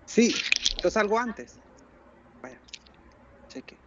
Sí, yo salgo antes. Vaya, cheque.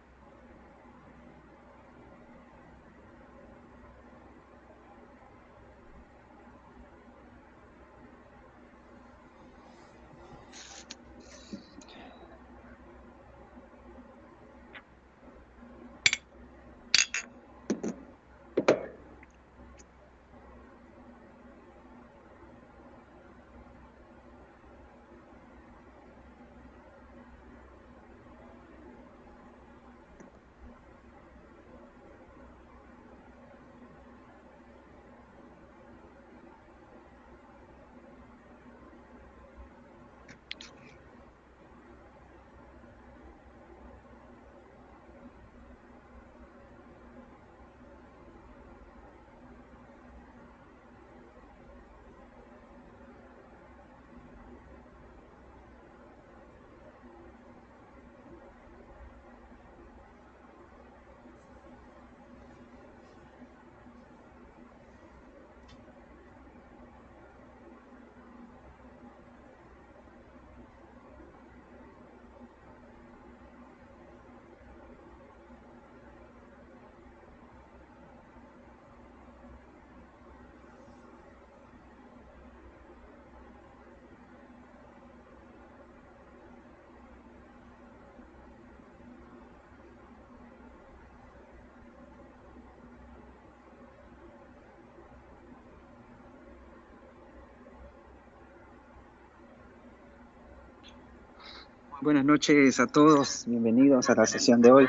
Buenas noches a todos, bienvenidos a la sesión de hoy.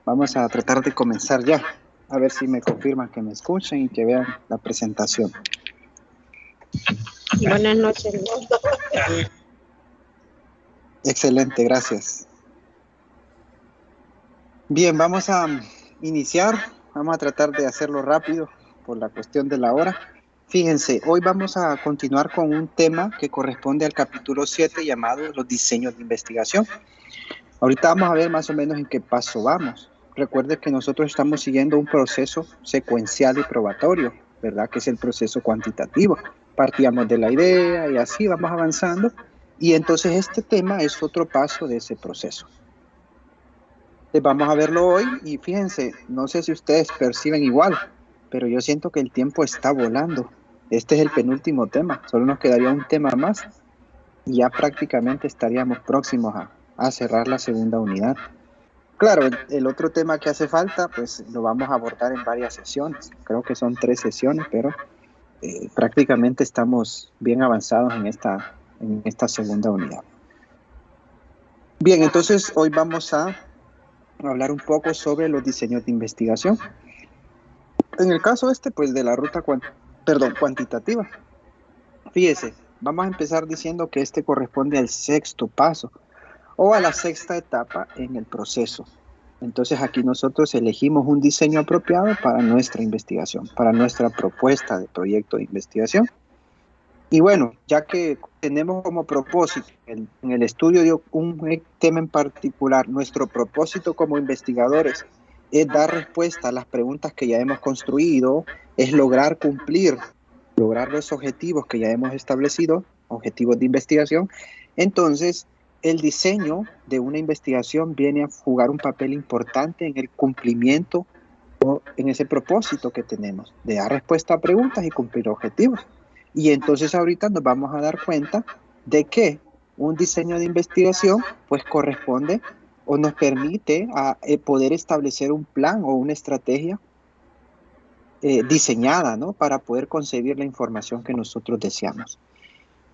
Vamos a tratar de comenzar ya, a ver si me confirman que me escuchen y que vean la presentación. Buenas noches. Excelente, gracias. Bien, vamos a iniciar, vamos a tratar de hacerlo rápido por la cuestión de la hora. Fíjense, hoy vamos a continuar con un tema que corresponde al capítulo 7 llamado los diseños de investigación. Ahorita vamos a ver más o menos en qué paso vamos. Recuerde que nosotros estamos siguiendo un proceso secuencial y probatorio, ¿verdad? Que es el proceso cuantitativo. Partíamos de la idea y así vamos avanzando. Y entonces este tema es otro paso de ese proceso. Vamos a verlo hoy y fíjense, no sé si ustedes perciben igual, pero yo siento que el tiempo está volando. Este es el penúltimo tema, solo nos quedaría un tema más y ya prácticamente estaríamos próximos a cerrar la segunda unidad. Claro, el otro tema que hace falta, pues lo vamos a abordar en varias sesiones. Creo que son 3 sesiones, pero prácticamente estamos bien avanzados en esta segunda unidad. Bien, entonces hoy vamos a hablar un poco sobre los diseños de investigación. En el caso pues de la ruta cuantitativa. Fíjese, vamos a empezar diciendo que este corresponde al 6º paso o a la 6ª etapa en el proceso. Entonces aquí nosotros elegimos un diseño apropiado para nuestra investigación, para nuestra propuesta de proyecto de investigación. Y bueno, ya que tenemos como propósito en el estudio de un tema en particular, nuestro propósito como investigadores es dar respuesta a las preguntas que ya hemos construido, es lograr los objetivos que ya hemos establecido, objetivos de investigación. Entonces, el diseño de una investigación viene a jugar un papel importante en el cumplimiento o en ese propósito que tenemos, de dar respuesta a preguntas y cumplir objetivos. Y entonces ahorita nos vamos a dar cuenta de que un diseño de investigación pues corresponde o nos permite a poder establecer un plan o una estrategia diseñada, ¿no? Para poder concebir la información que nosotros deseamos.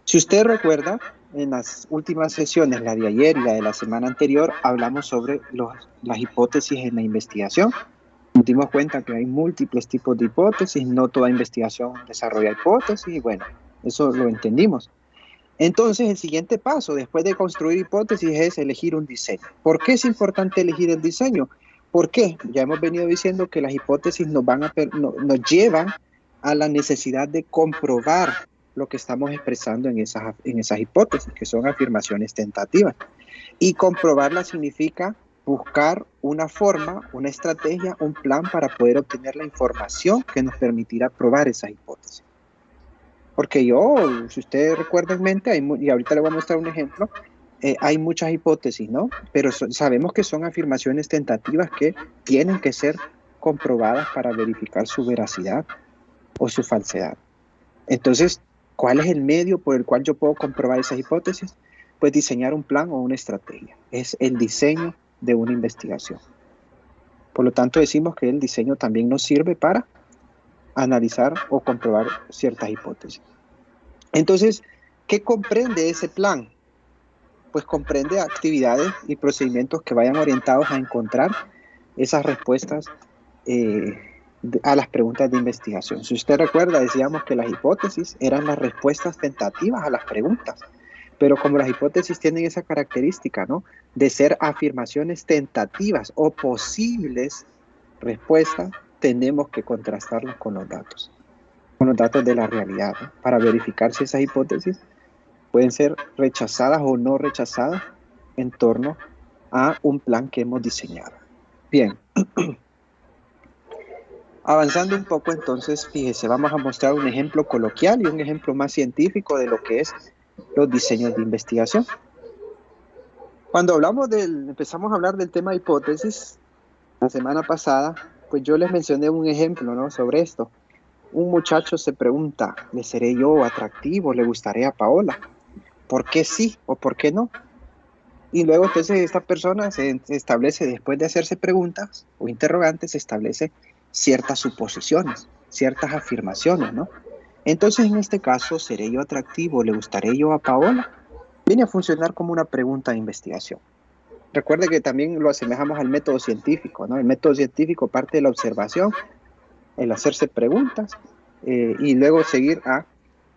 Si usted recuerda, en las últimas sesiones, la de ayer y la de la semana anterior, hablamos sobre las hipótesis en la investigación. Nos dimos cuenta que hay múltiples tipos de hipótesis, no toda investigación desarrolla hipótesis, y bueno, eso lo entendimos. Entonces, el siguiente paso, después de construir hipótesis, es elegir un diseño. ¿Por qué es importante elegir el diseño? ¿Por qué? Ya hemos venido diciendo que las hipótesis nos llevan a la necesidad de comprobar lo que estamos expresando en esas hipótesis, que son afirmaciones tentativas. Y comprobarla significa buscar una forma, una estrategia, un plan para poder obtener la información que nos permitirá probar esa hipótesis. Porque si usted recuerda en mente, y ahorita le voy a mostrar un ejemplo, hay muchas hipótesis, ¿no? Pero sabemos que son afirmaciones tentativas que tienen que ser comprobadas para verificar su veracidad o su falsedad. Entonces, ¿cuál es el medio por el cual yo puedo comprobar esas hipótesis? Pues diseñar un plan o una estrategia. Es el diseño de una investigación. Por lo tanto, decimos que el diseño también nos sirve para analizar o comprobar ciertas hipótesis. Entonces, ¿qué comprende ese plan? Pues comprende actividades y procedimientos que vayan orientados a encontrar esas respuestas a las preguntas de investigación. Si usted recuerda, decíamos que las hipótesis eran las respuestas tentativas a las preguntas, pero como las hipótesis tienen esa característica, ¿no?, de ser afirmaciones tentativas o posibles respuestas, tenemos que contrastarlas con los datos de la realidad, ¿no?, para verificar si esas hipótesis pueden ser rechazadas o no rechazadas en torno a un plan que hemos diseñado. Bien. Avanzando un poco, entonces, fíjese, vamos a mostrar un ejemplo coloquial y un ejemplo más científico de lo que es los diseños de investigación. Cuando empezamos a hablar del tema de hipótesis, la semana pasada, pues yo les mencioné un ejemplo, ¿no?, sobre esto. Un muchacho se pregunta, ¿le seré yo atractivo? ¿Le gustaré a Paola? ¿Por qué sí o por qué no? Y luego entonces esta persona se establece, después de hacerse preguntas o interrogantes, se establece ciertas suposiciones, ciertas afirmaciones, ¿no? Entonces, en este caso, ¿seré yo atractivo? ¿Le gustaré yo a Paola? Viene a funcionar como una pregunta de investigación. Recuerde que también lo asemejamos al método científico, ¿no? El método científico parte de la observación, el hacerse preguntas y luego seguir a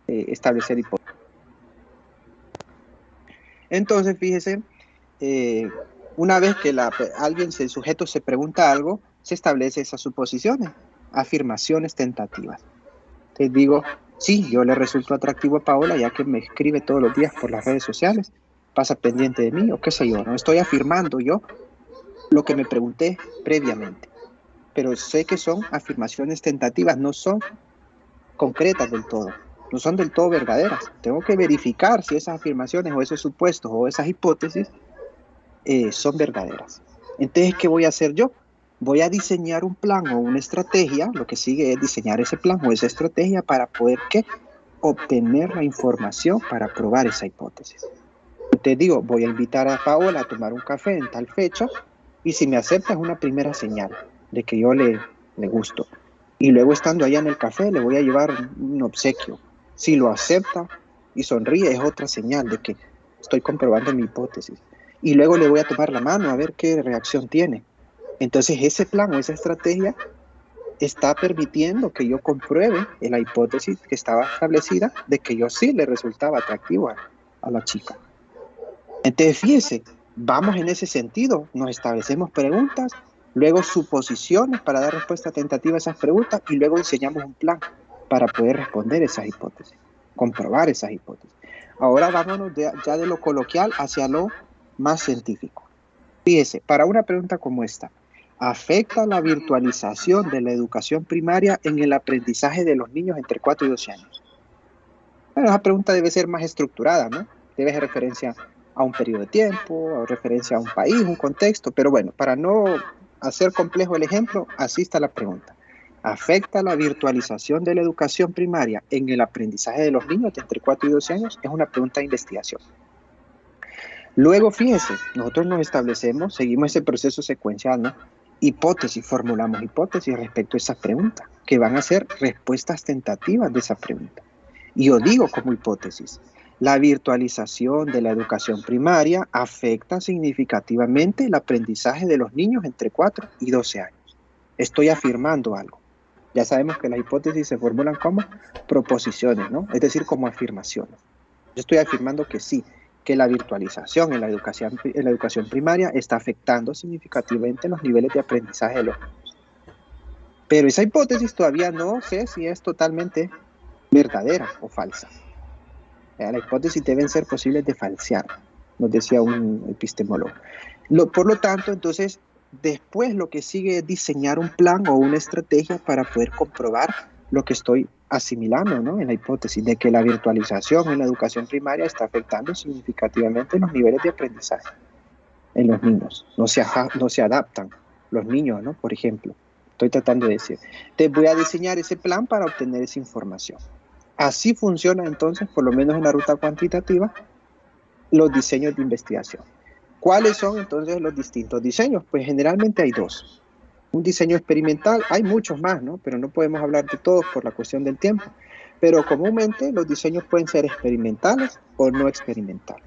establecer hipótesis. Entonces, fíjese, una vez que el sujeto se pregunta algo, se establece esas suposiciones, afirmaciones tentativas. Entonces digo, sí, yo le resulto atractivo a Paola ya que me escribe todos los días por las redes sociales, pasa pendiente de mí o qué sé yo, no estoy afirmando yo lo que me pregunté previamente, pero sé que son afirmaciones tentativas, no son concretas del todo, no son del todo verdaderas. Tengo que verificar si esas afirmaciones o esos supuestos o esas hipótesis son verdaderas. Entonces, ¿qué voy a hacer yo? Voy a diseñar un plan o una estrategia. Lo que sigue es diseñar ese plan o esa estrategia para poder obtener la información para probar esa hipótesis. Te digo, voy a invitar a Paola a tomar un café en tal fecha y si me acepta es una primera señal de que yo le gusto. Y luego estando allá en el café le voy a llevar un obsequio. Si lo acepta y sonríe es otra señal de que estoy comprobando mi hipótesis. Y luego le voy a tomar la mano a ver qué reacción tiene. Entonces ese plan o esa estrategia está permitiendo que yo compruebe la hipótesis que estaba establecida de que yo sí le resultaba atractivo a la chica. Entonces fíjese, vamos en ese sentido, nos establecemos preguntas, luego suposiciones para dar respuesta tentativa a esas preguntas y luego diseñamos un plan para poder responder esas hipótesis, comprobar esas hipótesis. Ahora vámonos ya de lo coloquial hacia lo más científico. Fíjese, para una pregunta como esta, ¿afecta la virtualización de la educación primaria en el aprendizaje de los niños entre 4 y 12 años? Bueno, esa pregunta debe ser más estructurada, ¿no? Debe hacer referencia a un periodo de tiempo, a referencia a un país, un contexto, pero bueno, para no hacer complejo el ejemplo, así está la pregunta. ¿Afecta la virtualización de la educación primaria en el aprendizaje de los niños de entre 4 y 12 años? Es una pregunta de investigación. Luego, fíjense, nosotros nos establecemos, seguimos ese proceso secuencial, ¿no? Hipótesis, formulamos hipótesis respecto a esa pregunta, que van a ser respuestas tentativas de esa pregunta. Y yo digo como hipótesis, la virtualización de la educación primaria afecta significativamente el aprendizaje de los niños entre 4 y 12 años. estoy afirmando algo. Ya sabemos que las hipótesis se formulan como proposiciones, ¿no? Es decir, como afirmaciones. Yo estoy afirmando que sí, que la virtualización en la educación primaria está afectando significativamente los niveles de aprendizaje de los niños. Pero esa hipótesis todavía no sé si es totalmente verdadera o falsa. La hipótesis deben ser posibles de falsear, nos decía un epistemólogo. Por lo tanto, entonces, después lo que sigue es diseñar un plan o una estrategia para poder comprobar lo que estoy asimilando, ¿no? En la hipótesis de que la virtualización en la educación primaria está afectando significativamente los niveles de aprendizaje en los niños. No se adaptan los niños, ¿no? Por ejemplo, estoy tratando de decir, te voy a diseñar ese plan para obtener esa información. Así funciona entonces, por lo menos en la ruta cuantitativa, los diseños de investigación. ¿Cuáles son entonces los distintos diseños? Pues generalmente hay dos. Un diseño experimental, hay muchos más, ¿no? Pero no podemos hablar de todos por la cuestión del tiempo. Pero comúnmente los diseños pueden ser experimentales o no experimentales.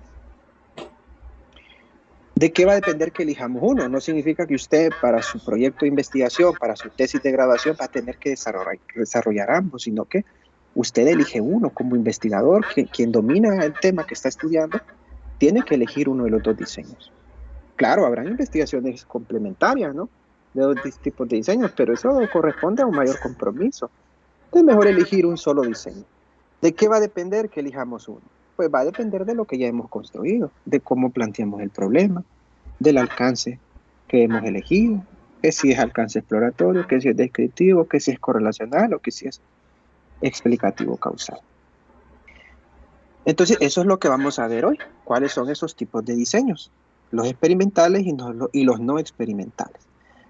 ¿De qué va a depender que elijamos uno? No significa que usted para su proyecto de investigación, para su tesis de graduación, va a tener que desarrollar ambos, sino que usted elige uno como investigador, quien domina el tema que está estudiando, tiene que elegir uno de los dos diseños. Claro, habrán investigaciones complementarias, ¿no? De dos tipos de diseños, pero eso corresponde a un mayor compromiso. Es mejor elegir un solo diseño. ¿De qué va a depender que elijamos uno? Pues va a depender de lo que ya hemos construido, de cómo planteamos el problema, del alcance que hemos elegido, que si es alcance exploratorio, que si es descriptivo, que si es correlacional o que si es explicativo causal. Entonces, eso es lo que vamos a ver hoy. ¿Cuáles son esos tipos de diseños? Los experimentales y los no experimentales.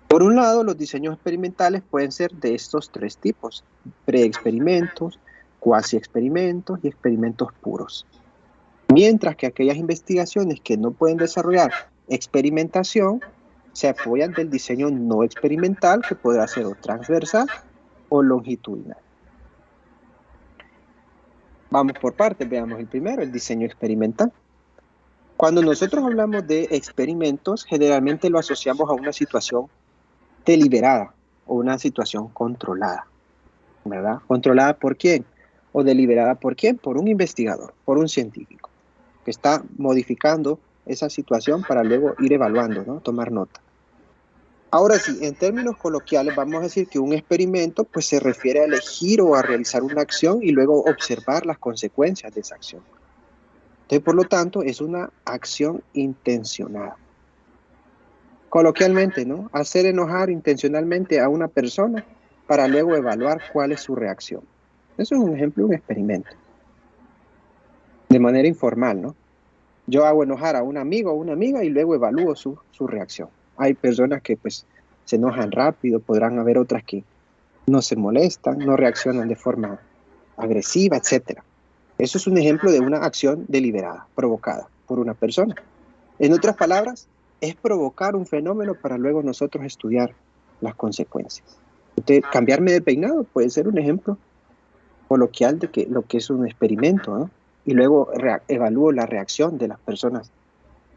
Por un lado, los diseños experimentales pueden ser de estos tres tipos: preexperimentos, cuasi experimentos y experimentos puros. Mientras que aquellas investigaciones que no pueden desarrollar experimentación se apoyan del diseño no experimental, que podrá ser o transversal o longitudinal. Vamos por partes, veamos el primero, el diseño experimental. Cuando nosotros hablamos de experimentos, generalmente lo asociamos a una situación deliberada o una situación controlada, ¿verdad? ¿Controlada por quién? ¿O deliberada por quién? Por un investigador, por un científico, que está modificando esa situación para luego ir evaluando, ¿no? Tomar nota. Ahora sí, en términos coloquiales vamos a decir que un experimento pues se refiere a elegir o a realizar una acción y luego observar las consecuencias de esa acción. Entonces, por lo tanto, es una acción intencionada. Coloquialmente, ¿no? Hacer enojar intencionalmente a una persona para luego evaluar cuál es su reacción. Eso es un ejemplo de un experimento. De manera informal, ¿no? Yo hago enojar a un amigo o una amiga y luego evalúo su reacción. Hay personas que pues se enojan rápido, podrán haber otras que no se molestan, no reaccionan de forma agresiva, etc. Eso es un ejemplo de una acción deliberada, provocada por una persona. En otras palabras, es provocar un fenómeno para luego nosotros estudiar las consecuencias. Entonces, cambiarme de peinado puede ser un ejemplo coloquial de lo que es un experimento, ¿no? Y luego evalúo la reacción de las personas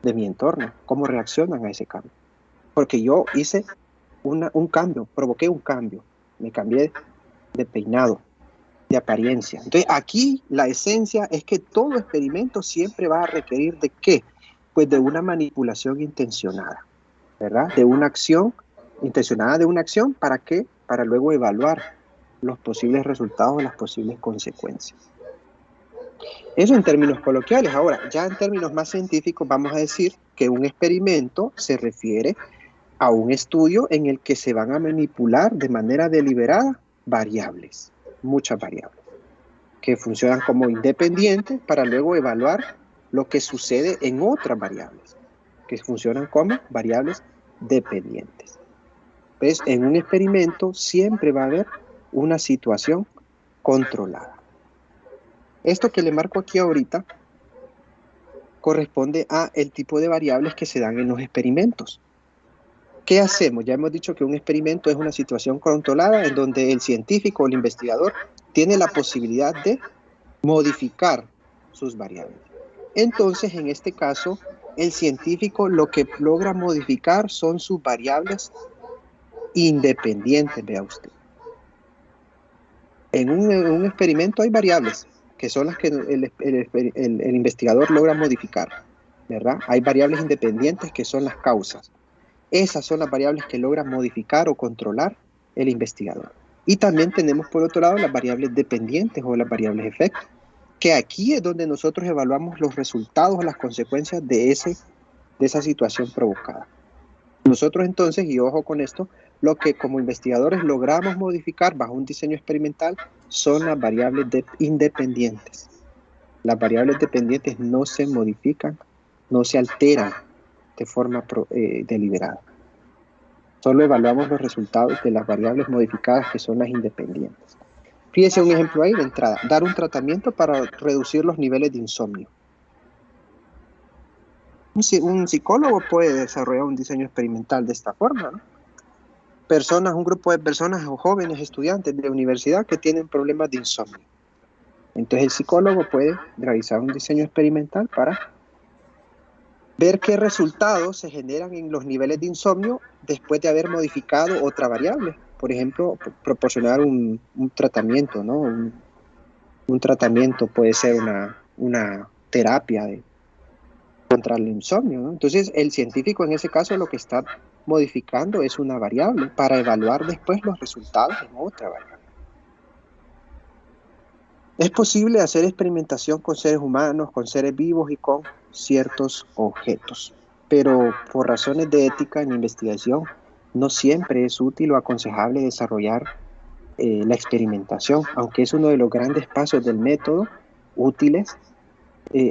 de mi entorno, cómo reaccionan a ese cambio. Porque yo hice un cambio, provoqué un cambio, me cambié de peinado, de apariencia. Entonces aquí la esencia es que todo experimento siempre va a requerir ¿de qué? Pues de una manipulación intencionada, ¿verdad? De una acción intencionada, de una acción, ¿para qué? Para luego evaluar los posibles resultados, las posibles consecuencias. Eso en términos coloquiales. Ahora, ya en términos más científicos vamos a decir que un experimento se refiere a un estudio en el que se van a manipular de manera deliberada variables, muchas variables, que funcionan como independientes para luego evaluar lo que sucede en otras variables, que funcionan como variables dependientes. ¿Ves? En un experimento siempre va a haber una situación controlada. Esto que le marco aquí ahorita corresponde a el tipo de variables que se dan en los experimentos. ¿Qué hacemos? Ya hemos dicho que un experimento es una situación controlada en donde el científico o el investigador tiene la posibilidad de modificar sus variables. Entonces, en este caso, el científico lo que logra modificar son sus variables independientes, vea usted. En un experimento hay variables que son las que el investigador logra modificar, ¿verdad? Hay variables independientes que son las causas. Esas son las variables que logra modificar o controlar el investigador. Y también tenemos por otro lado las variables dependientes o las variables efectos, que aquí es donde nosotros evaluamos los resultados o las consecuencias de esa situación provocada. Nosotros entonces, y ojo con esto, lo que como investigadores logramos modificar bajo un diseño experimental son las variables independientes. Las variables dependientes no se modifican, no se alteran de forma deliberada. Solo evaluamos los resultados de las variables modificadas que son las independientes. Fíjese un ejemplo ahí de entrada, dar un tratamiento para reducir los niveles de insomnio. Un psicólogo puede desarrollar un diseño experimental de esta forma, ¿no? Un grupo de personas o jóvenes estudiantes de universidad que tienen problemas de insomnio. Entonces el psicólogo puede realizar un diseño experimental para ver qué resultados se generan en los niveles de insomnio después de haber modificado otra variable. Por ejemplo, proporcionar un tratamiento, ¿no? Un tratamiento puede ser una terapia contra el insomnio, ¿no? Entonces, el científico en ese caso lo que está modificando es una variable para evaluar después los resultados en otra variable. Es posible hacer experimentación con seres humanos, con seres vivos y con ciertos objetos, pero por razones de ética en investigación no siempre es útil o aconsejable desarrollar la experimentación, aunque es uno de los grandes pasos del método útiles.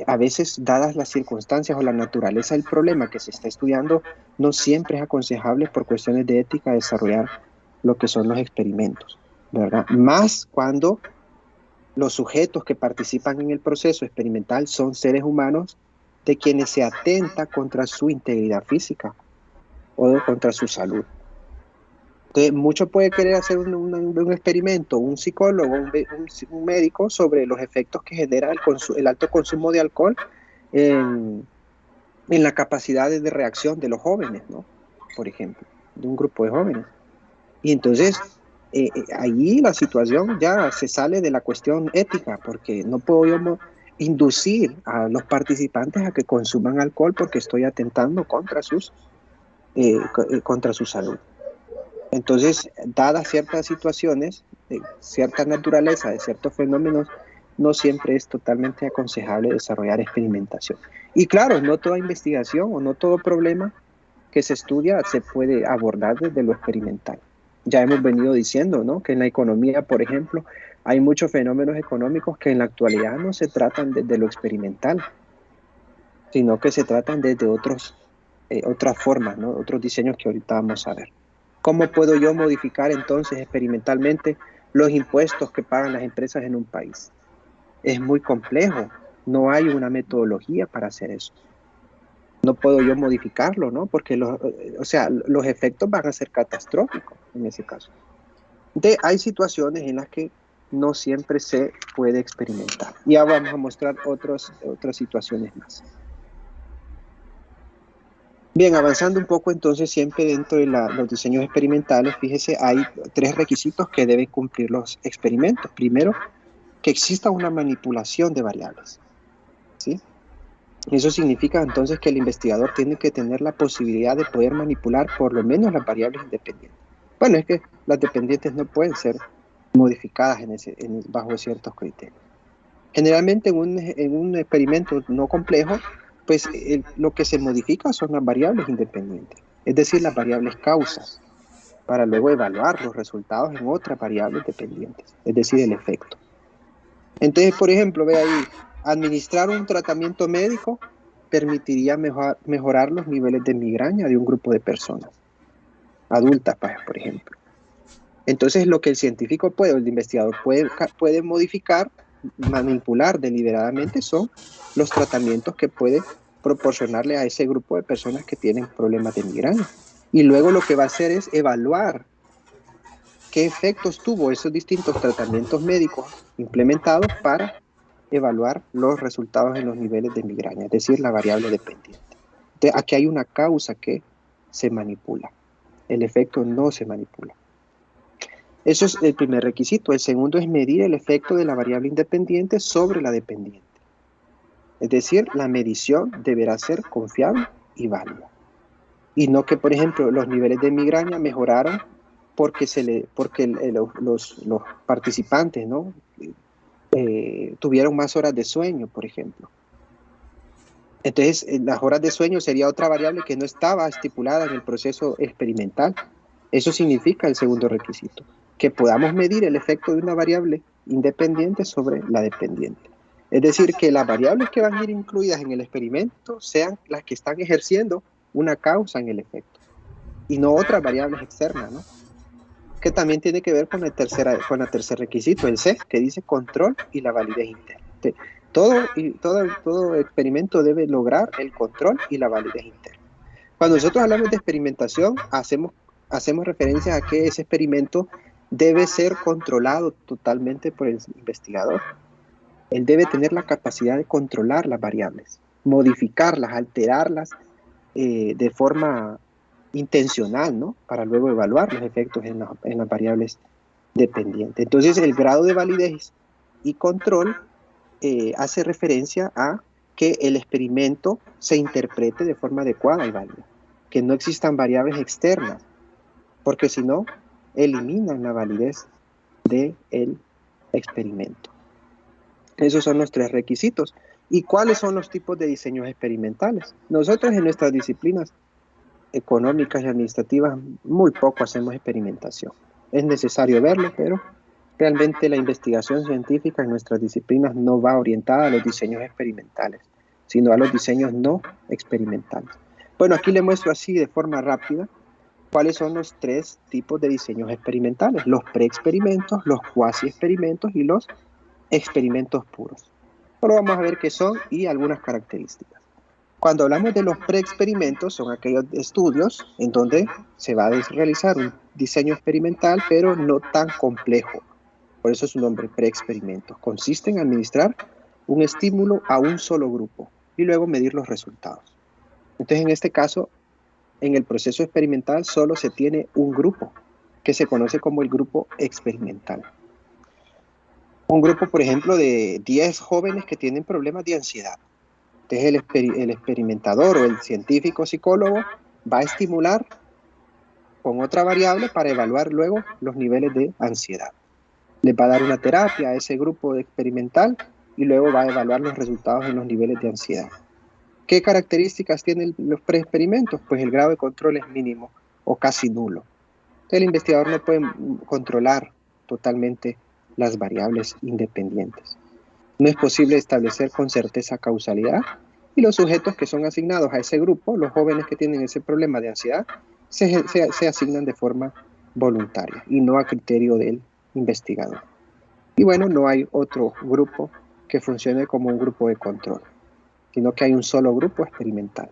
A veces, dadas las circunstancias o la naturaleza del problema que se está estudiando, no siempre es aconsejable por cuestiones de ética desarrollar lo que son los experimentos, ¿verdad? Más cuando los sujetos que participan en el proceso experimental son seres humanos de quienes se atenta contra su integridad física o contra su salud. Entonces, mucho puede querer hacer un experimento, un psicólogo, un médico sobre los efectos que genera el alto consumo de alcohol en la capacidad de reacción de los jóvenes, ¿no? Por ejemplo, de un grupo de jóvenes. Y entonces, ahí la situación ya se sale de la cuestión ética, porque no puedo yo inducir a los participantes a que consuman alcohol porque estoy atentando contra su salud. Entonces, dadas ciertas situaciones, de cierta naturaleza, de ciertos fenómenos, no siempre es totalmente aconsejable desarrollar experimentación. Y claro, no toda investigación o no todo problema que se estudia se puede abordar desde lo experimental. Ya hemos venido diciendo, ¿no?, que en la economía, por ejemplo, hay muchos fenómenos económicos que en la actualidad no se tratan desde lo experimental, sino que se tratan desde otras formas, ¿no?, otros diseños que ahorita vamos a ver. ¿Cómo puedo yo modificar entonces experimentalmente los impuestos que pagan las empresas en un país? Es muy complejo, no hay una metodología para hacer eso. No puedo yo modificarlo, ¿no? Porque los efectos van a ser catastróficos en ese caso. Entonces, hay situaciones en las que no siempre se puede experimentar. Y ahora vamos a mostrar otras situaciones más. Bien, avanzando un poco entonces siempre dentro de los diseños experimentales, fíjese, hay 3 requisitos que deben cumplir los experimentos. Primero, que exista una manipulación de variables, ¿sí? Eso significa entonces que el investigador tiene que tener la posibilidad de poder manipular por lo menos las variables independientes. Bueno, es que las dependientes no pueden ser modificadas bajo ciertos criterios. Generalmente en un experimento no complejo, pues lo que se modifica son las variables independientes, es decir, las variables causas, para luego evaluar los resultados en otras variables dependientes, es decir, el efecto. Entonces, por ejemplo, ve ahí, administrar un tratamiento médico permitiría mejorar los niveles de migraña de un grupo de personas, adultas, por ejemplo. Entonces, lo que el científico o el investigador puede modificar, manipular deliberadamente son los tratamientos que puede proporcionarle a ese grupo de personas que tienen problemas de migraña. Y luego lo que va a hacer es evaluar qué efectos tuvo esos distintos tratamientos médicos implementados para evaluar los resultados en los niveles de migraña, es decir, la variable dependiente. Entonces, aquí hay una causa que se manipula. El efecto no se manipula. Eso es el primer requisito. El segundo es medir el efecto de la variable independiente sobre la dependiente. Es decir, la medición deberá ser confiable y válida. Y no que, por ejemplo, los niveles de migraña mejoraron porque los participantes, ¿no? Tuvieron más horas de sueño, por ejemplo. Entonces, las horas de sueño sería otra variable que no estaba estipulada en el proceso experimental. Eso significa el segundo requisito, que podamos medir el efecto de una variable independiente sobre la dependiente. Es decir, que las variables que van a ir incluidas en el experimento sean las que están ejerciendo una causa en el efecto y no otras variables externas, ¿no? Que también tiene que ver con el tercer requisito, el C, que dice control y la validez interna. Todo experimento debe lograr el control y la validez interna. Cuando nosotros hablamos de experimentación, hacemos referencia a que ese experimento debe ser controlado totalmente por el investigador. Él debe tener la capacidad de controlar las variables, modificarlas, alterarlas de forma intencional, ¿no? Para luego evaluar los efectos en las variables dependientes. Entonces, el grado de validez y control hace referencia a que el experimento se interprete de forma adecuada y válida, que no existan variables externas, porque si no, eliminan la validez del experimento. Esos son los tres requisitos. ¿Y cuáles son los tipos de diseños experimentales? Nosotros en nuestras disciplinas económicas y administrativas muy poco hacemos experimentación. Es necesario verlo, pero realmente la investigación científica en nuestras disciplinas no va orientada a los diseños experimentales, sino a los diseños no experimentales. Bueno, aquí le muestro así de forma rápida cuáles son los tres tipos de diseños experimentales: los preexperimentos, los cuasi-experimentos y los experimentos puros. Ahora vamos a ver qué son y algunas características. Cuando hablamos de los preexperimentos, son aquellos estudios en donde se va a realizar un diseño experimental, pero no tan complejo. Por eso su nombre, preexperimentos. Consiste en administrar un estímulo a un solo grupo y luego medir los resultados. Entonces, en este caso, en el proceso experimental solo se tiene un grupo, que se conoce como el grupo experimental. Un grupo, por ejemplo, de 10 jóvenes que tienen problemas de ansiedad. Entonces el experimentador o el científico psicólogo va a estimular con otra variable para evaluar luego los niveles de ansiedad. Les va a dar una terapia a ese grupo experimental y luego va a evaluar los resultados en los niveles de ansiedad. ¿Qué características tienen los preexperimentos? Pues el grado de control es mínimo o casi nulo. Entonces el investigador no puede controlar totalmente las variables independientes. No es posible establecer con certeza causalidad y los sujetos que son asignados a ese grupo, los jóvenes que tienen ese problema de ansiedad, se asignan de forma voluntaria y no a criterio del investigador. Y bueno, no hay otro grupo que funcione como un grupo de control, sino que hay un solo grupo experimental.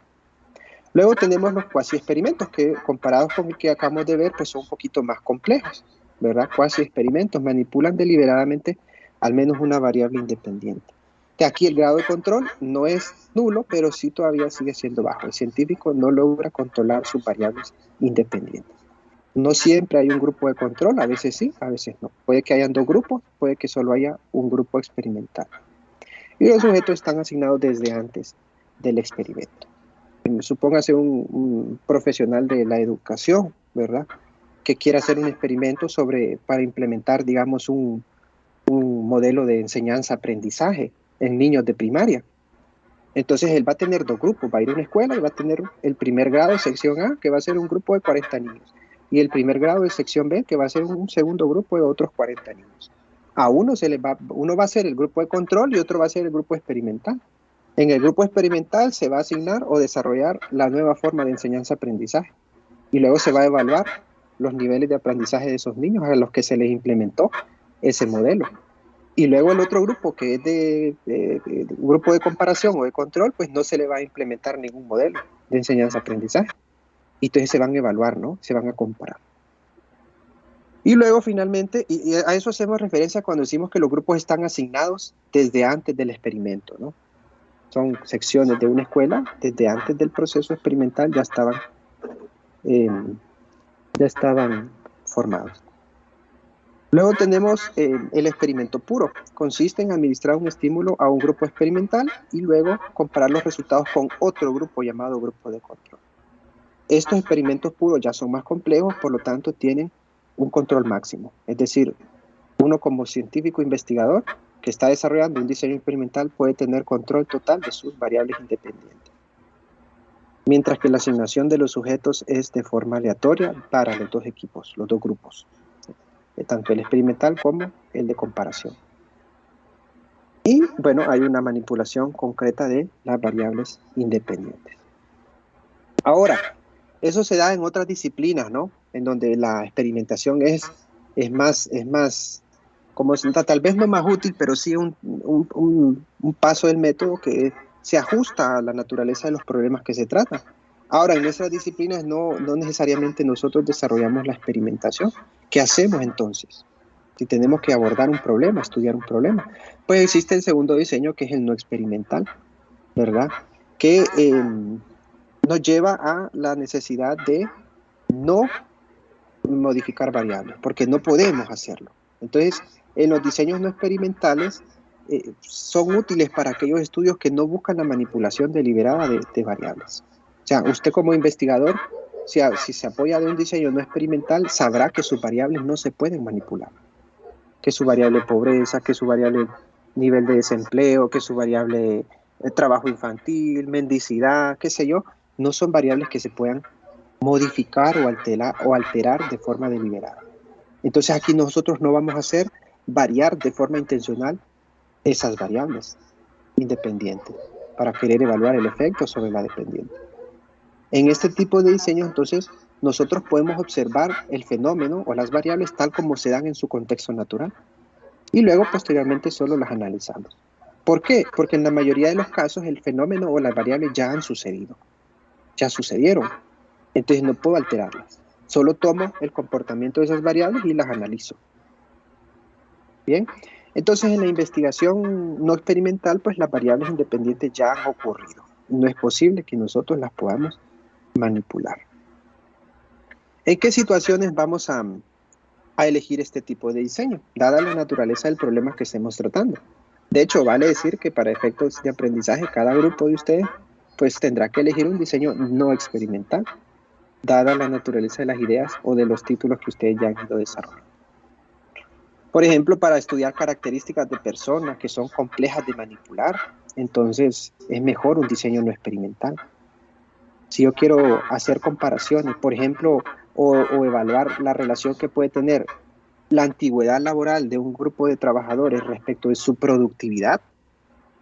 Luego tenemos los cuasi experimentos que comparados con el que acabamos de ver, pues son un poquito más complejos, ¿verdad? Cuasi experimentos manipulan deliberadamente al menos una variable independiente. Que aquí el grado de control no es nulo, pero sí todavía sigue siendo bajo. El científico no logra controlar sus variables independientes. No siempre hay un grupo de control, a veces sí, a veces no. Puede que hayan dos grupos, puede que solo haya un grupo experimental. Y los sujetos están asignados desde antes del experimento. Supóngase un profesional de la educación, ¿verdad?, que quiera hacer un experimento para implementar, digamos, un modelo de enseñanza-aprendizaje en niños de primaria. Entonces él va a tener dos grupos, va a ir a una escuela y va a tener el primer grado de sección A, que va a ser un grupo de 40 niños, y el primer grado de sección B, que va a ser un segundo grupo de otros 40 niños. A uno va a ser el grupo de control y otro va a ser el grupo experimental. En el grupo experimental se va a asignar o desarrollar la nueva forma de enseñanza-aprendizaje y luego se va a evaluar los niveles de aprendizaje de esos niños a los que se les implementó ese modelo. Y luego el otro grupo, que es de grupo de comparación o de control, pues no se le va a implementar ningún modelo de enseñanza-aprendizaje. Y entonces se van a evaluar, ¿no? Se van a comparar. Y luego finalmente, y a eso hacemos referencia cuando decimos que los grupos están asignados desde antes del experimento, ¿no? Son secciones de una escuela, desde antes del proceso experimental ya estaban ya estaban formados. Luego tenemos el experimento puro. Consiste en administrar un estímulo a un grupo experimental y luego comparar los resultados con otro grupo llamado grupo de control. Estos experimentos puros ya son más complejos, por lo tanto tienen un control máximo. Es decir, uno como científico investigador que está desarrollando un diseño experimental puede tener control total de sus variables independientes. Mientras que la asignación de los sujetos es de forma aleatoria para los dos equipos, los dos grupos, tanto el experimental como el de comparación. Y bueno, hay una manipulación concreta de las variables independientes. Ahora, eso se da en otras disciplinas, ¿no? En donde la experimentación es más, como tal vez no más útil, pero sí un paso del método que se ajusta a la naturaleza de los problemas que se tratan. Ahora, en nuestras disciplinas no necesariamente nosotros desarrollamos la experimentación. ¿Qué hacemos entonces? Si tenemos que abordar un problema, estudiar un problema, pues existe el segundo diseño que es el no experimental, ¿verdad? Que nos lleva a la necesidad de no modificar variables, porque no podemos hacerlo. Entonces, en los diseños no experimentales son útiles para aquellos estudios que no buscan la manipulación deliberada de variables. O sea, usted como investigador, si se apoya de un diseño no experimental, sabrá que sus variables no se pueden manipular. Que su variable pobreza, que su variable nivel de desempleo, que su variable trabajo infantil, mendicidad, qué sé yo, no son variables que se puedan modificar o alterar de forma deliberada. Entonces aquí nosotros no vamos a hacer variar de forma intencional esas variables independientes para querer evaluar el efecto sobre la dependiente. En este tipo de diseño, entonces, nosotros podemos observar el fenómeno o las variables tal como se dan en su contexto natural y luego posteriormente solo las analizamos. ¿Por qué? Porque en la mayoría de los casos el fenómeno o las variables ya han sucedido, ya sucedieron, entonces no puedo alterarlas. Solo tomo el comportamiento de esas variables y las analizo. Bien, entonces en la investigación no experimental, pues las variables independientes ya han ocurrido. No es posible que nosotros las podamos manipular. ¿En qué situaciones vamos a elegir este tipo de diseño, dada la naturaleza del problema que estemos tratando? De hecho, vale decir que para efectos de aprendizaje, cada grupo de ustedes pues tendrá que elegir un diseño no experimental, dada la naturaleza de las ideas o de los títulos que ustedes ya han ido desarrollando. Por ejemplo, para estudiar características de personas que son complejas de manipular, entonces es mejor un diseño no experimental. Si yo quiero hacer comparaciones, por ejemplo, o evaluar la relación que puede tener la antigüedad laboral de un grupo de trabajadores respecto de su productividad,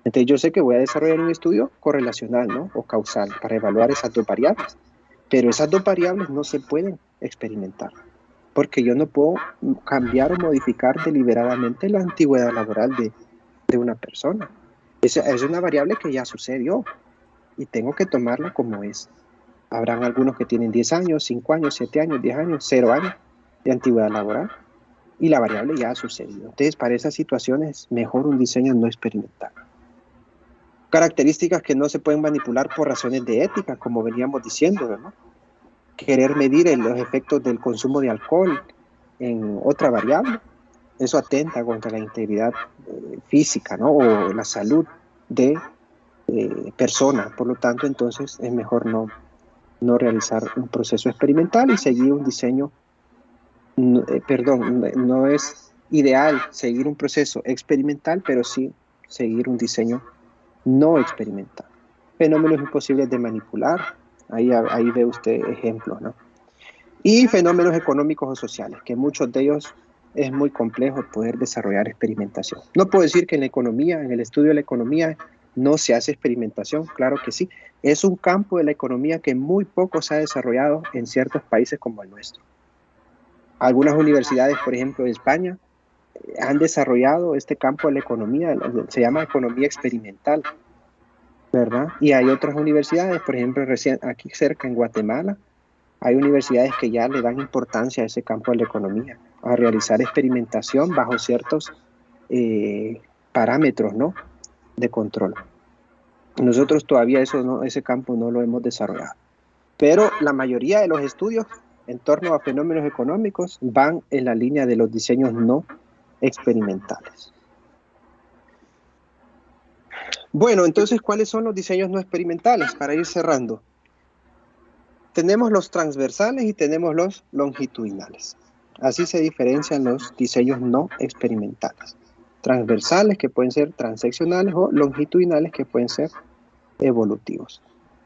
entonces yo sé que voy a desarrollar un estudio correlacional, ¿no? O causal para evaluar esas dos variables. Pero esas dos variables no se pueden experimentar, porque yo no puedo cambiar o modificar deliberadamente la antigüedad laboral de una persona. Es una variable que ya sucedió y tengo que tomarla como es. Habrán algunos que tienen 10 años, 5 años, 7 años, 10 años, 0 años de antigüedad laboral y la variable ya ha sucedido. Entonces, para esas situaciones, mejor un diseño no experimental. Características que no se pueden manipular por razones de ética, como veníamos diciendo, ¿no? Querer medir los efectos del consumo de alcohol en otra variable, eso atenta contra la integridad física, ¿no? O la salud de persona. Por lo tanto, entonces es mejor no realizar un proceso experimental y seguir un diseño, no es ideal seguir un proceso experimental, pero sí seguir un diseño no experimental. Fenómenos imposibles de manipular, ahí ve usted ejemplos, ¿no? Y fenómenos económicos o sociales, que muchos de ellos es muy complejo poder desarrollar experimentación. No puedo decir que en la economía, en el estudio de la economía, no se hace experimentación, claro que sí. Es un campo de la economía que muy poco se ha desarrollado en ciertos países como el nuestro. Algunas universidades, por ejemplo, de España, han desarrollado este campo de la economía, se llama economía experimental, ¿verdad? Y hay otras universidades, por ejemplo, recién aquí cerca en Guatemala, hay universidades que ya le dan importancia a ese campo de la economía, a realizar experimentación bajo ciertos parámetros, ¿no? De control. Nosotros todavía ese campo no lo hemos desarrollado. Pero la mayoría de los estudios en torno a fenómenos económicos van en la línea de los diseños no experimentales. Bueno, entonces, ¿cuáles son los diseños no experimentales? Para ir cerrando. Tenemos los transversales y tenemos los longitudinales. Así se diferencian los diseños no experimentales. Transversales, que pueden ser transeccionales, o longitudinales, que pueden ser evolutivos.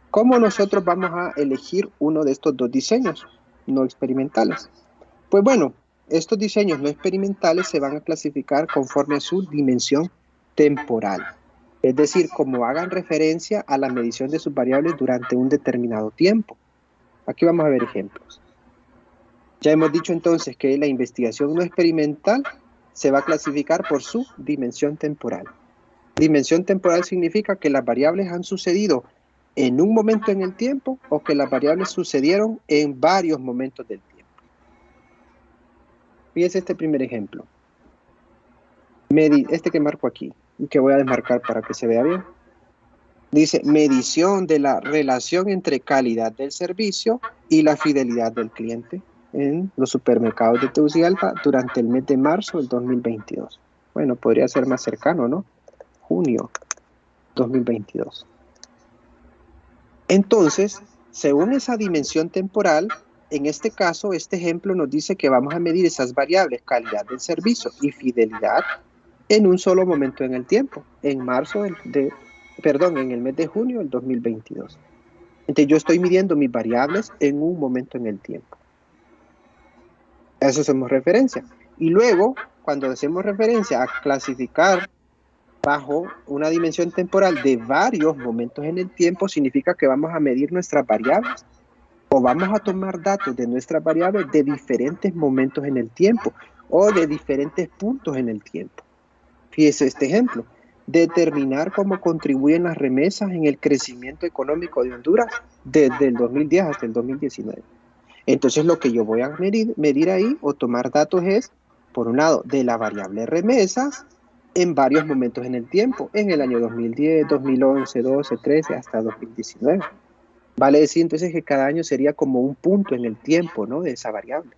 ¿Cómo nosotros vamos a elegir uno de estos dos diseños no experimentales? Pues bueno, estos diseños no experimentales se van a clasificar conforme a su dimensión temporal. Es decir, como hagan referencia a la medición de sus variables durante un determinado tiempo. Aquí vamos a ver ejemplos. Ya hemos dicho entonces que la investigación no experimental se va a clasificar por su dimensión temporal. Dimensión temporal significa que las variables han sucedido en un momento en el tiempo o que las variables sucedieron en varios momentos del tiempo. Fíjense este primer ejemplo. Este que marco aquí y que voy a desmarcar para que se vea bien. Dice, medición de la relación entre calidad del servicio y la fidelidad del cliente en los supermercados de Tegucigalpa durante el mes de marzo del 2022. Bueno, podría ser más cercano, ¿no? Junio 2022. Entonces, según esa dimensión temporal, en este caso, este ejemplo nos dice que vamos a medir esas variables, calidad del servicio y fidelidad, en un solo momento en el tiempo, en el mes de junio del 2022. Entonces, yo estoy midiendo mis variables en un momento en el tiempo. A eso hacemos referencia. Y luego, cuando hacemos referencia a clasificar bajo una dimensión temporal de varios momentos en el tiempo, significa que vamos a medir nuestras variables o vamos a tomar datos de nuestras variables de diferentes momentos en el tiempo o de diferentes puntos en el tiempo. Fíjese este ejemplo. Determinar cómo contribuyen las remesas en el crecimiento económico de Honduras desde el 2010 hasta el 2019. Entonces, lo que yo voy a medir ahí o tomar datos es, por un lado, de la variable remesas en varios momentos en el tiempo, en el año 2010, 2011, 12, 13, hasta 2019. Vale decir entonces que cada año sería como un punto en el tiempo, ¿no?, de esa variable.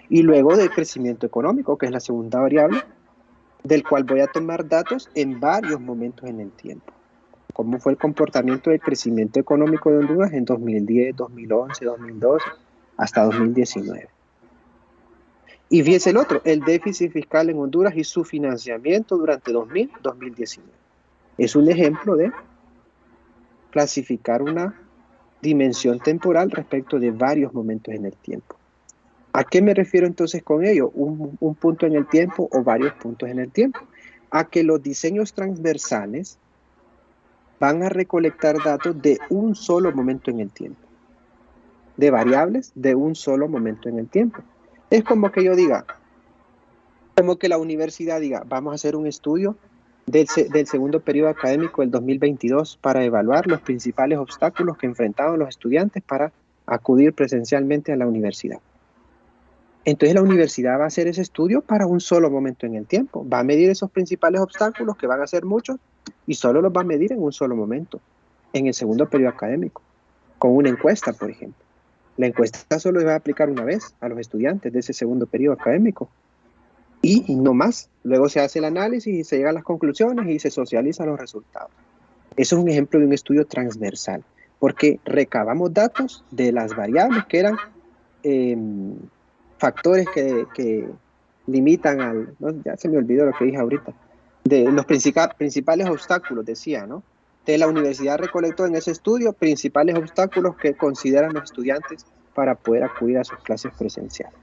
Y luego del crecimiento económico, que es la segunda variable, del cual voy a tomar datos en varios momentos en el tiempo. ¿Cómo fue el comportamiento del crecimiento económico de Honduras en 2010, 2011, 2012, hasta 2019? Y fíjese el otro, el déficit fiscal en Honduras y su financiamiento durante 2000-2019. Es un ejemplo de clasificar una dimensión temporal respecto de varios momentos en el tiempo. ¿A qué me refiero entonces con ello? Un punto en el tiempo o varios puntos en el tiempo. A que los diseños transversales van a recolectar datos de un solo momento en el tiempo. De variables de un solo momento en el tiempo. Es como que yo diga, como que la universidad diga, vamos a hacer un estudio del segundo periodo académico del 2022 para evaluar los principales obstáculos que enfrentaban los estudiantes para acudir presencialmente a la universidad. Entonces la universidad va a hacer ese estudio para un solo momento en el tiempo. Va a medir esos principales obstáculos, que van a ser muchos, y solo los va a medir en un solo momento, en el segundo periodo académico, con una encuesta, por ejemplo. La encuesta solo se va a aplicar una vez a los estudiantes de ese segundo periodo académico. Y no más. Luego se hace el análisis y se llega a las conclusiones y se socializan los resultados. Eso es un ejemplo de un estudio transversal, porque recabamos datos de las variables que eran factores que limitan ¿no? Ya se me olvidó lo que dije ahorita, de los principales obstáculos, decía, ¿no? De la universidad recolectó en ese estudio principales obstáculos que consideran los estudiantes para poder acudir a sus clases presenciales.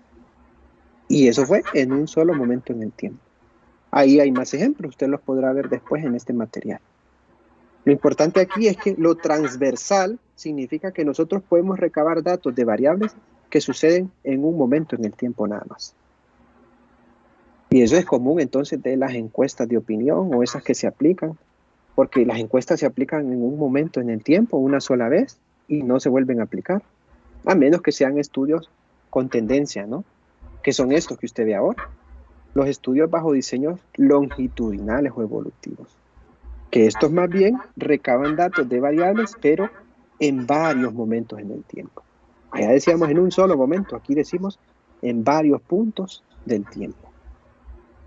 Y eso fue en un solo momento en el tiempo. Ahí hay más ejemplos, usted los podrá ver después en este material. Lo importante aquí es que lo transversal significa que nosotros podemos recabar datos de variables que suceden en un momento en el tiempo nada más. Y eso es común entonces de las encuestas de opinión o esas que se aplican, porque las encuestas se aplican en un momento en el tiempo, una sola vez, y no se vuelven a aplicar, a menos que sean estudios con tendencia, ¿no? Que son estos que usted ve ahora, los estudios bajo diseños longitudinales o evolutivos, que estos más bien recaban datos de variables, pero en varios momentos en el tiempo. Allá decíamos en un solo momento, aquí decimos en varios puntos del tiempo.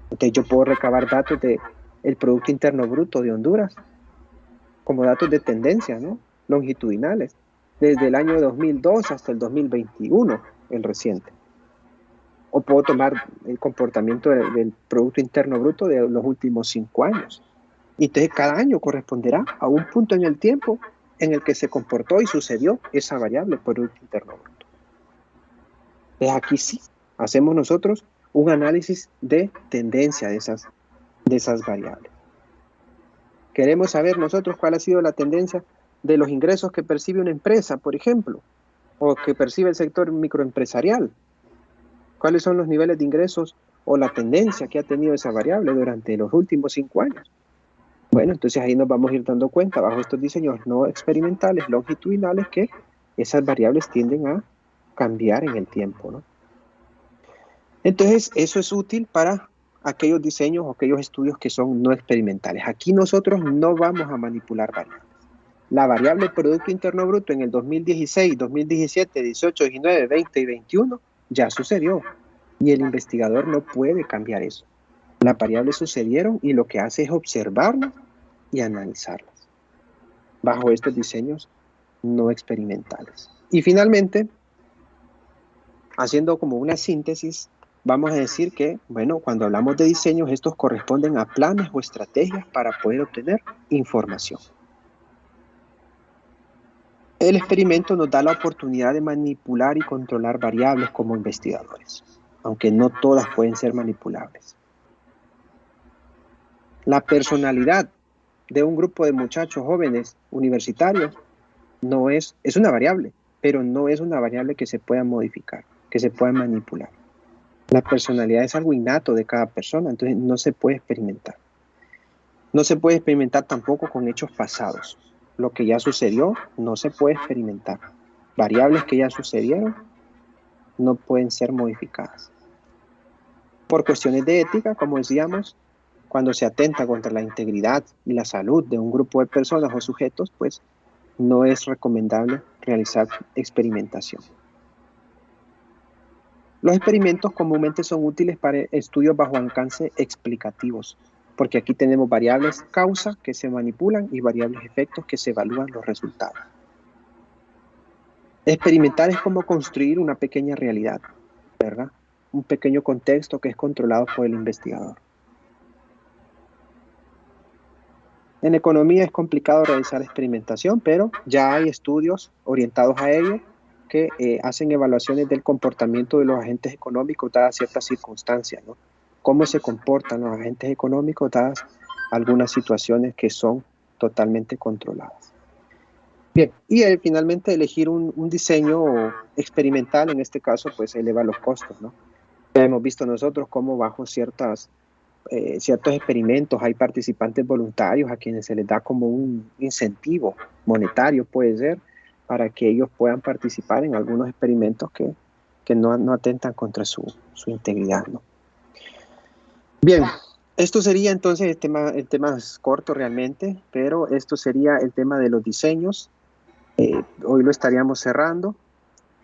Entonces yo puedo recabar datos del Producto Interno Bruto de Honduras como datos de tendencia, ¿no? Longitudinales, desde el año 2002 hasta el 2021, el reciente. O puedo tomar el comportamiento del Producto Interno Bruto de los últimos 5 años. Y entonces cada año corresponderá a un punto en el tiempo en el que se comportó y sucedió esa variable Producto Interno Bruto. Entonces aquí sí, hacemos nosotros un análisis de tendencia de esas variables. Queremos saber nosotros cuál ha sido la tendencia de los ingresos que percibe una empresa, por ejemplo, o que percibe el sector microempresarial. ¿Cuáles son los niveles de ingresos o la tendencia que ha tenido esa variable durante los últimos 5 años? Bueno, entonces ahí nos vamos a ir dando cuenta, bajo estos diseños no experimentales, longitudinales, que esas variables tienden a cambiar en el tiempo, ¿no? Entonces, eso es útil para aquellos diseños o aquellos estudios que son no experimentales. Aquí nosotros no vamos a manipular variables. La variable Producto Interno Bruto en el 2016, 2017, 18, 19, 20 y 21 ya sucedió. Y el investigador no puede cambiar eso. Las variables sucedieron y lo que hace es observarlas y analizarlas bajo estos diseños no experimentales. Y finalmente, haciendo como una síntesis, vamos a decir que, bueno, cuando hablamos de diseños, estos corresponden a planes o estrategias para poder obtener información. El experimento nos da la oportunidad de manipular y controlar variables como investigadores, aunque no todas pueden ser manipulables. La personalidad de un grupo de muchachos jóvenes universitarios es una variable, pero no es una variable que se pueda modificar, que se pueda manipular. La personalidad es algo innato de cada persona, entonces no se puede experimentar. No se puede experimentar tampoco con hechos pasados. Lo que ya sucedió no se puede experimentar. Variables que ya sucedieron no pueden ser modificadas. Por cuestiones de ética, como decíamos, cuando se atenta contra la integridad y la salud de un grupo de personas o sujetos, pues no es recomendable realizar experimentación. Los experimentos comúnmente son útiles para estudios bajo alcance explicativos, porque aquí tenemos variables causa que se manipulan y variables efectos que se evalúan los resultados. Experimentar es como construir una pequeña realidad, ¿verdad? Un pequeño contexto que es controlado por el investigador. En economía es complicado realizar experimentación, pero ya hay estudios orientados a ello que hacen evaluaciones del comportamiento de los agentes económicos dadas ciertas circunstancias, ¿no? Cómo se comportan los agentes económicos dadas algunas situaciones que son totalmente controladas. Bien, y finalmente elegir un diseño experimental, en este caso, pues eleva los costos, ¿no? Ya hemos visto nosotros cómo bajo ciertos experimentos hay participantes voluntarios a quienes se les da como un incentivo monetario, puede ser, para que ellos puedan participar en algunos experimentos que no atentan contra su integridad, ¿no? Bien, esto sería entonces el tema es corto realmente, pero esto sería el tema de los diseños. Hoy lo estaríamos cerrando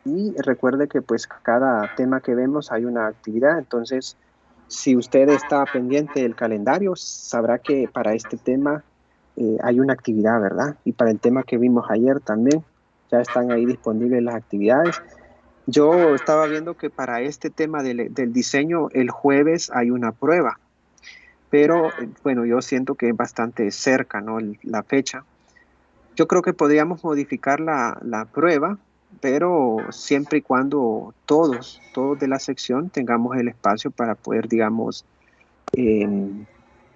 y recuerde que pues cada tema que vemos hay una actividad, entonces si usted está pendiente del calendario, sabrá que para este tema hay una actividad, ¿verdad? Y para el tema que vimos ayer también, ya están ahí disponibles las actividades. Yo estaba viendo que para este tema del diseño, el jueves hay una prueba, pero bueno, yo siento que es bastante cerca, ¿no? La fecha. Yo creo que podríamos modificar la prueba, pero siempre y cuando todos de la sección tengamos el espacio para poder, digamos,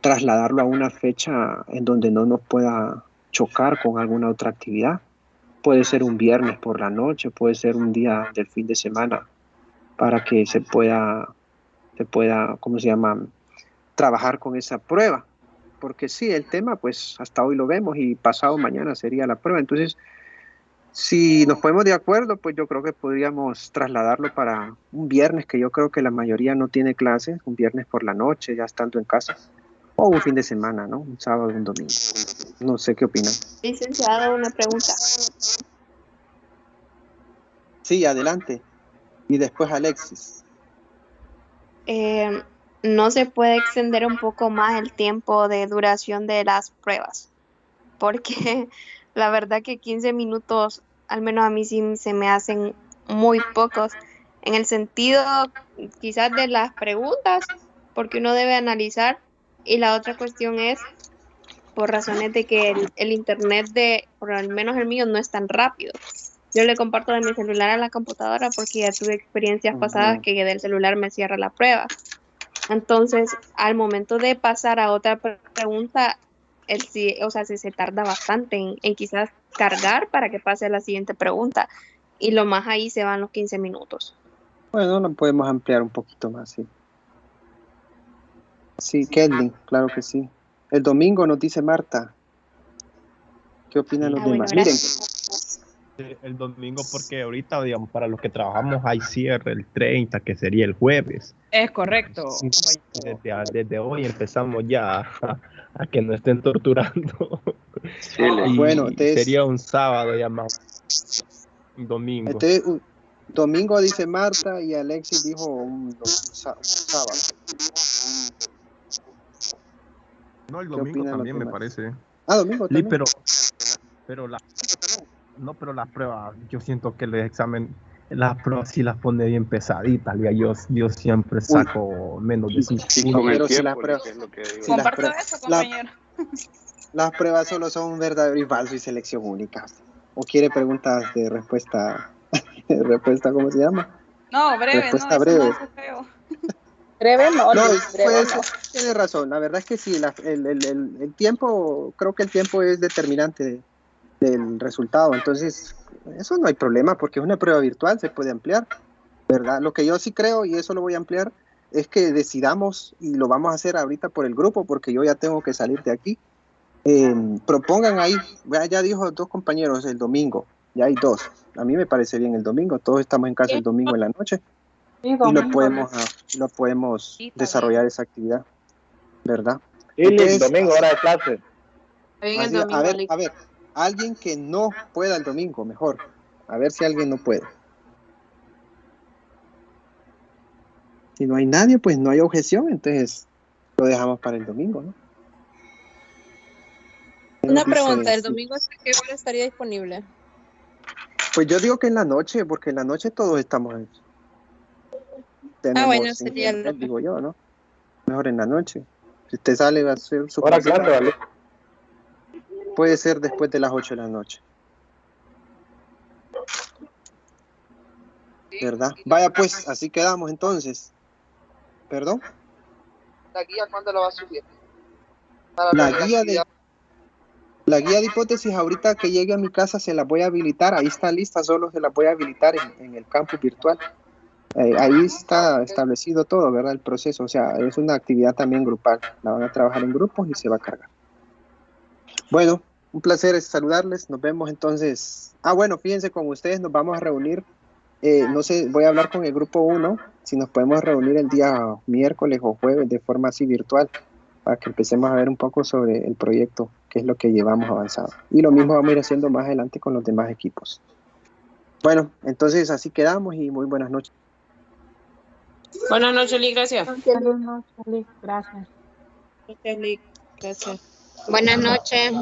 trasladarlo a una fecha en donde no nos pueda chocar con alguna otra actividad. Puede ser un viernes por la noche, puede ser un día del fin de semana para que se pueda, ¿cómo se llama?, trabajar con esa prueba. Porque sí, el tema, pues hasta hoy lo vemos y pasado mañana sería la prueba. Entonces, si nos ponemos de acuerdo, pues yo creo que podríamos trasladarlo para un viernes, que yo creo que la mayoría no tiene clases, un viernes por la noche, ya estando en casa, o un fin de semana, ¿no? Un sábado, un domingo. No sé qué opinan. Licenciado, una pregunta. Sí, adelante. Y después Alexis. No se puede extender un poco más el tiempo de duración de las pruebas, porque la verdad que 15 minutos, al menos a mí sí se me hacen muy pocos, en el sentido quizás de las preguntas, porque uno debe analizar, y la otra cuestión es por razones de que el internet de, por lo menos el mío, no es tan rápido. Yo le comparto de mi celular a la computadora porque ya tuve experiencias pasadas Ujú. que del celular me cierra la prueba. Entonces, al momento de pasar a otra pregunta, o sea, se tarda bastante en quizás cargar para que pase a la siguiente pregunta. Y lo más ahí se van los 15 minutos. Bueno, lo podemos ampliar un poquito más, sí. Sí, Kedlin, claro que sí. El domingo nos dice Marta. ¿Qué opinan los Ah, bueno, demás? Miren, gracias. El domingo porque ahorita, digamos, para los que trabajamos hay cierre el 30, que sería el jueves. Es correcto, Sí, compañero. desde hoy empezamos ya a que nos estén torturando. bueno, Y sería un sábado ya más, un domingo. domingo dice Marta y Alexis dijo un sábado. No, el ¿Qué domingo opinan los también me demás? parece. Ah, domingo Sí, también. pero pero la prueba, yo siento que el examen, las pruebas sí las pone bien pesaditas. Yo siempre Uy, saco menos de 5 Y puntos. con el pero si las tiempo, pruebas, que es lo que digo. si las Comparto pruebas, eso, compañero. las pruebas solo son un verdadero y falso y selección única. ¿O quiere preguntas de respuesta, ¿cómo se llama? No, breve, no, Respuesta eso no breve. hace feo. Breve no, No, Luis, breve pues no. tiene razón. La verdad es que sí, el tiempo, creo que el tiempo es determinante del resultado. Entonces, eso no hay problema porque es una prueba virtual, se puede ampliar, ¿verdad? Lo que yo sí creo, y eso lo voy a ampliar, es que decidamos, y lo vamos a hacer ahorita por el grupo, porque yo ya tengo que salir de aquí. Propongan ahí, ya dijo dos compañeros el domingo, ya hay dos. A mí me parece bien el domingo, todos estamos en casa el domingo en la noche Sí, y domingo. lo podemos Sí, está desarrollar bien. esa actividad, ¿verdad? Sí, Lick, Entonces, domingo, hora de clase. Está bien el así, domingo, a ver, alguien que no pueda el domingo, mejor. A ver si alguien no puede. Si no hay nadie, pues no hay objeción, entonces lo dejamos para el domingo, ¿no? Una Dice, pregunta, ¿el sí. domingo hasta qué hora estaría disponible? Pues yo digo que en la noche, porque en la noche todos tenemos Bueno, sería internet, digo yo, ¿no? Mejor en la noche. Si usted sale va a hacer su Hora de clase, parcial, ¿vale? puede ser después de las 8 de la noche, ¿verdad? Vaya pues, así quedamos entonces. ¿Perdón? ¿La guía cuándo la va a subir? La guía de hipótesis ahorita que llegue a mi casa se la voy a habilitar, ahí está lista, solo se la voy a habilitar en el campus virtual. Ahí está establecido todo, ¿verdad? El proceso, o sea, es una actividad también grupal, la van a trabajar en grupos y se va a cargar. Bueno, un placer saludarles, nos vemos entonces. Ah, bueno, fíjense, con ustedes nos vamos a reunir, no sé, voy a hablar con el grupo 1, si nos podemos reunir el día miércoles o jueves de forma así virtual, para que empecemos a ver un poco sobre el proyecto, qué es lo que llevamos avanzado. Y lo mismo vamos a ir haciendo más adelante con los demás equipos. Bueno, entonces así quedamos y muy buenas noches. Buenas noches, Liz, gracias. Buenas noches, Liz, gracias. Buenas noches.